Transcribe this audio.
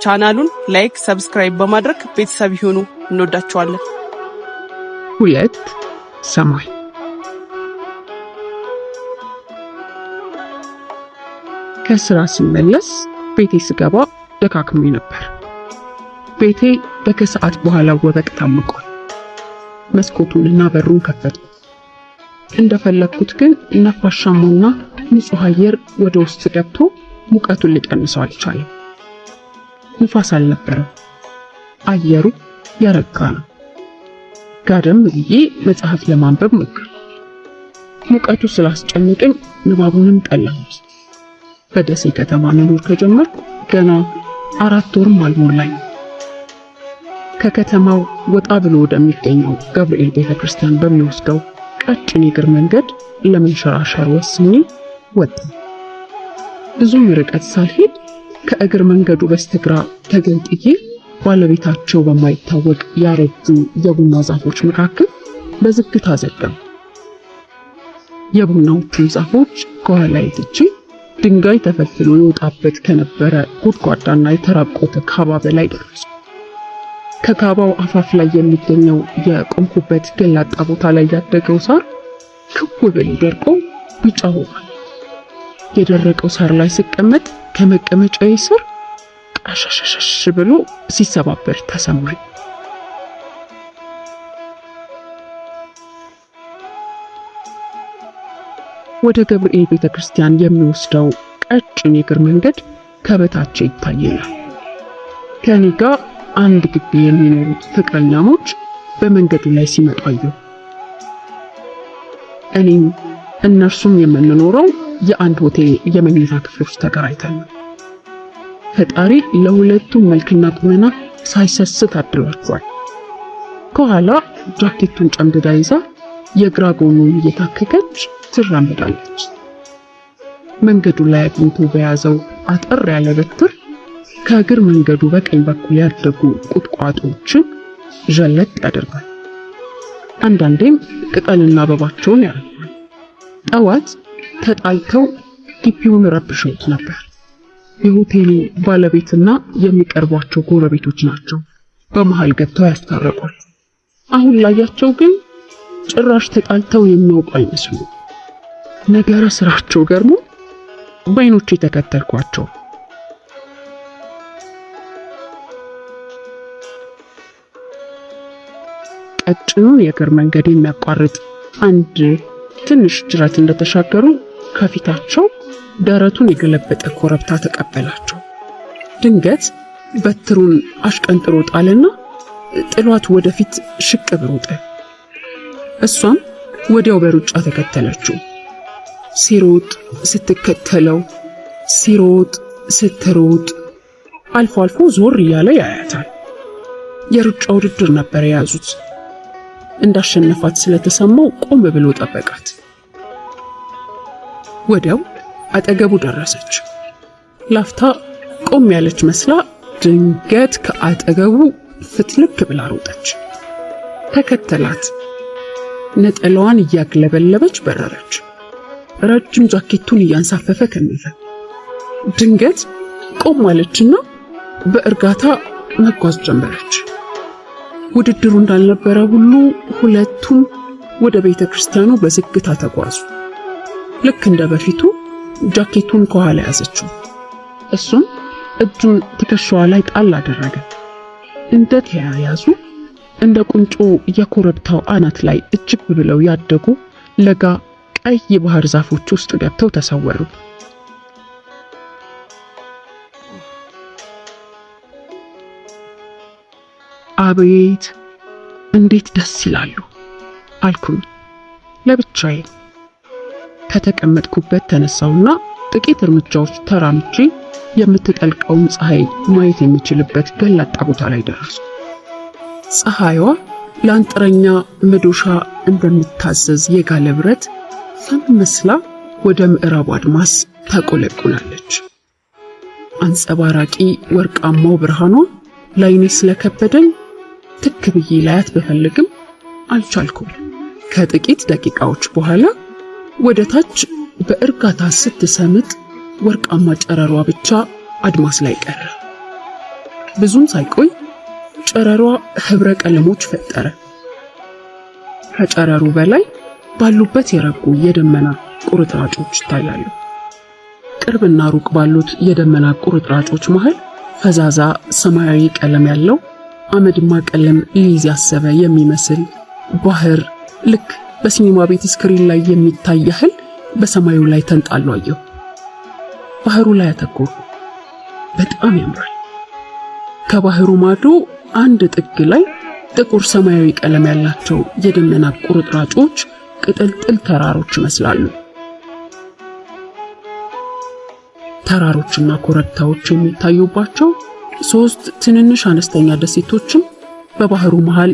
ቻናሉን ላይክ፣ ሰብስክራይብ በማድረግ ቤተሰብ ይሁኑ። እንወዳችኋለን። 2 ሰማይ ከስራ ስመለስ ቤቴ ስገባ ደካክሜ ነበር። ቤቴ በከሰዓት በኋላ ወበቅ ታምቋል። መስኮቱንና በሩን ከፈትኩ። እንደፈለኩት ግን ነፋሻማውና ንጹህ አየር ወደ ውስጥ ገብቶ ሙቀቱን ሊቀንሰው አልቻለም። ንፋስ አልነበረም። አየሩ ያረጋ ነው። ጋደም ብዬ መጽሐፍ ለማንበብ ሞከርኩ። ሙቀቱ ስላስጨነቀኝ ንባቡንም ጠላሁት። በደሴ ከተማ መኖር ከጀመርኩ ገና 4 ወርም አልሞላኝ። ከከተማው ወጣ ብሎ ወደሚገኘው ገብርኤል ቤተክርስቲያን በሚወስደው ቀጭን የእግር መንገድ ለመንሸራሸር ወስኜ ወጣሁ። ብዙም ርቀት ሳልሄድ ከእግር መንገዱ በስተግራ ተገንጥዬ ባለቤታቸው በማይታወቅ ያረጁ የቡና ዛፎች መካከል በዝግታ ዘገም። የቡናዎቹን ዛፎች ከኋላዬ ትቼ ድንጋይ ተፈልፍሎ ይወጣበት ከነበረ ጉድጓዳና የተራቆተ ካባ በላይ ደረስኩ። ከካባው አፋፍ ላይ የሚገኘው የቆምኩበት ገላጣ ቦታ ላይ ያደገው ሳር ክው ብሎ ደርቆ ቢጫ ሆኗል። የደረቀው ሳር ላይ ስቀመጥ ከመቀመጫዬ ስር ቃሻሻሽ ብሎ ሲሰባበር ተሰማኝ። ወደ ገብርኤል ቤተክርስቲያን የሚወስደው ቀጭን የእግር መንገድ ከበታች ይታየኛል። ከኔ ጋር አንድ ግቢ የሚኖሩት ፍቅረኛሞች በመንገዱ ላይ ሲመጡ አየሁ። እኔም እነርሱም የምንኖረው የአንድ ሆቴል የመኝታ ክፍሎች ተከራይተን ነው። ፈጣሪ ለሁለቱም መልክና ቁመና ሳይሰስት አድሏቸዋል። ከኋላ ጃኬቱን ጨምድዳ ይዛ የግራ ጎኑን እየታከከች ትራመዳለች። መንገዱ ላይ አግኝቶ በያዘው አጠር ያለ በትር ከእግር መንገዱ በቀኝ በኩል ያደጉ ቁጥቋጦዎችን ዠለጥ ያደርጋል። አንዳንዴም ቅጠልና አበባቸውን ያረግፋል። ጠዋት ተጣልተው ግቢውን ረብሸውት ነበር። የሆቴሉ ባለቤትና የሚቀርቧቸው ጎረቤቶች ናቸው በመሃል ገብተው ያስታረቋል። አሁን ላያቸው ግን ጭራሽ ተጣልተው የሚያውቁ አይመስሉም። ነገረ ስራቸው ገርሞ በዓይኖቼ ተከተልኳቸው። ቀጭኑን የእግር መንገድ የሚያቋርጥ አንድ ትንሽ ጅረት እንደተሻገሩ ከፊታቸው ደረቱን የገለበጠ ኮረብታ ተቀበላቸው። ድንገት በትሩን አሽቀንጥሮ ጣልና ጥሏት ወደፊት ሽቅብ ሮጠ። እሷም ወዲያው በሩጫ ተከተለችው። ሲሮጥ ስትከተለው፣ ሲሮጥ ስትሮጥ፣ አልፎ አልፎ ዞር እያለ ያያታል። የሩጫ ውድድር ነበር የያዙት። እንዳሸነፋት ስለተሰማው ቆም ብሎ ጠበቃት። ወዲያው አጠገቡ ደረሰች። ላፍታ ቆም ያለች መስላ ድንገት ከአጠገቡ ፍትልክ ብላ ሮጠች። ተከተላት። ነጠላዋን እያግለበለበች በረረች። ረጅም ጃኬቱን እያንሳፈፈ ከነፈ። ድንገት ቆም አለችና በእርጋታ መጓዝ ጀመረች። ውድድሩ እንዳልነበረ ሁሉ ሁለቱም ወደ ቤተክርስቲያኑ በዝግታ ተጓዙ። ልክ እንደ በፊቱ ጃኬቱን ከኋላ ያዘችው። እሱም እጁን ትከሻዋ ላይ ጣል አደረገ። እንደ ተያያዙ እንደ ቁንጮ የኮረብታው አናት ላይ እጅግ ብለው ያደጉ ለጋ ቀይ ባህር ዛፎች ውስጥ ገብተው ተሰወሩ። አቤት እንዴት ደስ ይላሉ አልኩኝ ለብቻዬ። ከተቀመጥኩበት ተነሳውና ጥቂት እርምጃዎች ተራምጄ የምትጠልቀውን ፀሐይ ማየት የሚችልበት ገላጣ ቦታ ላይ ደረስኩ። ፀሐይዋ ለአንጥረኛ መዶሻ እንደምታዘዝ የጋለ ብረት ፈም መስላ ወደ ምዕራብ አድማስ ተቆለቁላለች። አንጸባራቂ ወርቃማው ብርሃኗ ላይኔ ስለከበደኝ ትክ ብዬ ላያት በፈልግም አልቻልኩም። ከጥቂት ደቂቃዎች በኋላ ወደ ታች በእርጋታ ስትሰምጥ ወርቃማ ጨረሯ ብቻ አድማስ ላይ ቀረ። ብዙም ሳይቆይ ጨረሯ ህብረ ቀለሞች ፈጠረ። ከጨረሩ በላይ ባሉበት የረጉ የደመና ቁርጥራጮች ይታያሉ። ቅርብና ሩቅ ባሉት የደመና ቁርጥራጮች መሃል ፈዛዛ ሰማያዊ ቀለም ያለው አመድማ ቀለም ሊይዝ ያሰበ የሚመስል ባህር ልክ በሲኒማ ቤት ስክሪን ላይ የሚታይ ያህል በሰማዩ ላይ ተንጣሎ አየሁ። ባህሩ ላይ አተኮርኩ። በጣም ያምራል። ከባህሩ ማዶ አንድ ጥግ ላይ ጥቁር ሰማያዊ ቀለም ያላቸው የደመና ቁርጥራጮች ቅጥልጥል ተራሮች ይመስላሉ። ተራሮችና ኮረብታዎች የሚታዩባቸው 3 ትንንሽ አነስተኛ ደሴቶችም በባህሩ መሃል